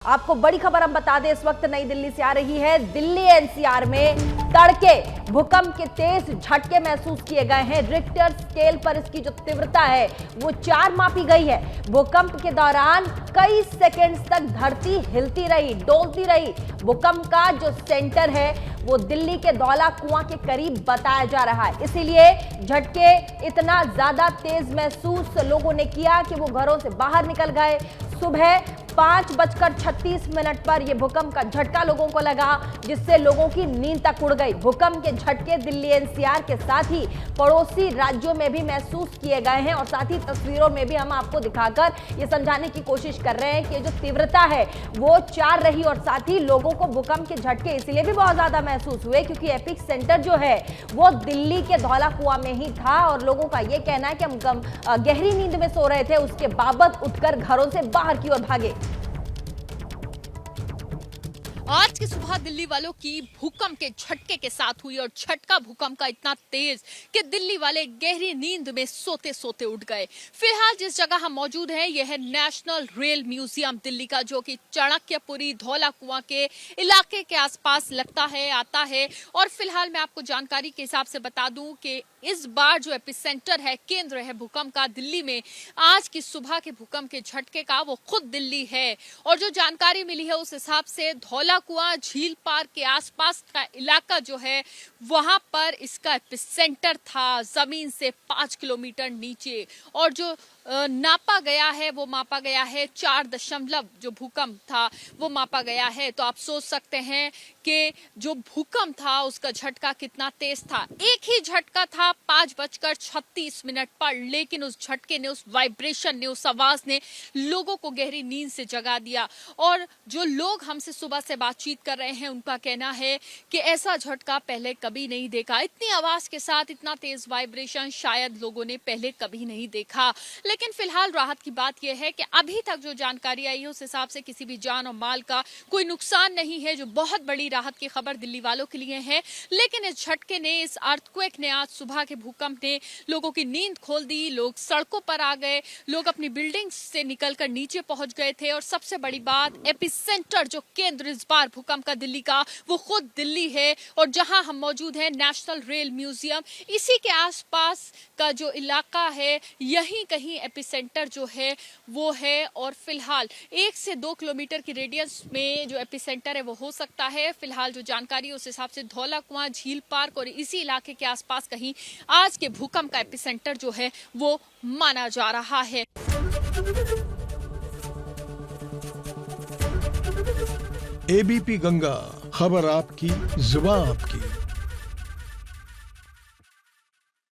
आपको बड़ी खबर हम बता दें, इस वक्त नई दिल्ली से आ रही है। दिल्ली एनसीआर में तड़के भूकंप के तेज झटके महसूस किए गए हैं। रिक्टर स्केल पर इसकी जो तीव्रता है वो 4 मापी गई है। भूकंप के दौरान कई सेकंड्स तक धरती हिलती रही, डोलती रही। भूकंप का जो सेंटर है वो दिल्ली के धौला कुआं के करीब बताया जा रहा है, इसीलिए झटके इतना ज्यादा तेज महसूस लोगों ने किया कि वो घरों से बाहर निकल गए। सुबह 5:36 पर यह भूकंप का झटका लोगों को लगा, जिससे लोगों की नींद तक उड़ गई। भूकंप के झटके दिल्ली एनसीआर के साथ ही पड़ोसी राज्यों में भी महसूस किए गए हैं और साथ ही तस्वीरों में भी हम आपको दिखाकर यह समझाने की कोशिश कर रहे हैं कि जो तीव्रता है वो 4 रही और साथ ही लोगों को भूकंप के झटके इसलिए भी बहुत ज्यादा महसूस हुए क्योंकि एपिक सेंटर जो है वो दिल्ली के धौला कुआं में ही था और लोगों का यह कहना है कि हम गहरी नींद में सो रहे थे, उसके बाबत उठकर घरों से बाहर की ओर भागे। आज की सुबह दिल्ली वालों की भूकंप के झटके के साथ हुई और झटका भूकंप का इतना तेज कि दिल्ली वाले गहरी नींद में सोते सोते उठ गए। फिलहाल जिस जगह हम मौजूद हैं यह है नेशनल रेल म्यूजियम दिल्ली का, जो कि चाणक्यपुरी धौला कुआं के इलाके के आसपास लगता है, आता है। और फिलहाल मैं आपको जानकारी के हिसाब से बता दूं कि इस बार जो एपिसेंटर है, केंद्र है भूकंप का दिल्ली में, आज की सुबह के भूकंप के झटके का वो खुद दिल्ली है। और जो जानकारी मिली है उस हिसाब से धौला कुआं झील पार्क के आसपास का इलाका जो है वहां पर इसका एपिसेंटर था, जमीन से 5 किलोमीटर नीचे। और जो नापा गया है वो मापा गया है 4 जो भूकंप था वो मापा गया है। तो आप सोच सकते हैं कि जो भूकंप था उसका झटका कितना तेज था। एक ही झटका था 5:36 पर, लेकिन उस झटके ने, उस वाइब्रेशन ने, उस आवाज ने लोगों को गहरी नींद से जगा दिया। और जो लोग हमसे सुबह से बातचीत कर रहे हैं उनका कहना है कि ऐसा झटका पहले कभी नहीं देखा, इतनी आवाज के साथ इतना तेज वाइब्रेशन शायद लोगों ने पहले कभी नहीं देखा। लेकिन फिलहाल राहत की बात यह है कि अभी तक जो जानकारी आई है उस हिसाब से किसी भी जान और माल का कोई नुकसान नहीं है, जो बहुत बड़ी राहत की खबर दिल्ली वालों के लिए है। लेकिन इस झटके ने, इस अर्थक्वेक ने, आज सुबह के भूकंप ने लोगों की नींद खोल दी। लोग सड़कों पर आ गए, लोग अपनी बिल्डिंग से निकलकर नीचे पहुंच गए थे। और सबसे बड़ी बात, एपिसेंटर जो केंद्र इस बार भूकंप का दिल्ली का, वो खुद दिल्ली है। और जहां हम मौजूद हैं नेशनल रेल म्यूजियम, इसी के आसपास का जो इलाका है यहीं कहीं एपिसेंटर जो है वो है। और फिलहाल 1 से 2 किलोमीटर की रेडियस में जो एपिसेंटर है वो हो सकता है। फिलहाल जो जानकारी उस हिसाब से धौला कुआं, झील पार्क और इसी इलाके के आसपास कहीं आज के भूकंप का एपिसेंटर जो है वो माना जा रहा है। एबीपी गंगा, खबर आपकी, जुबान आपकी।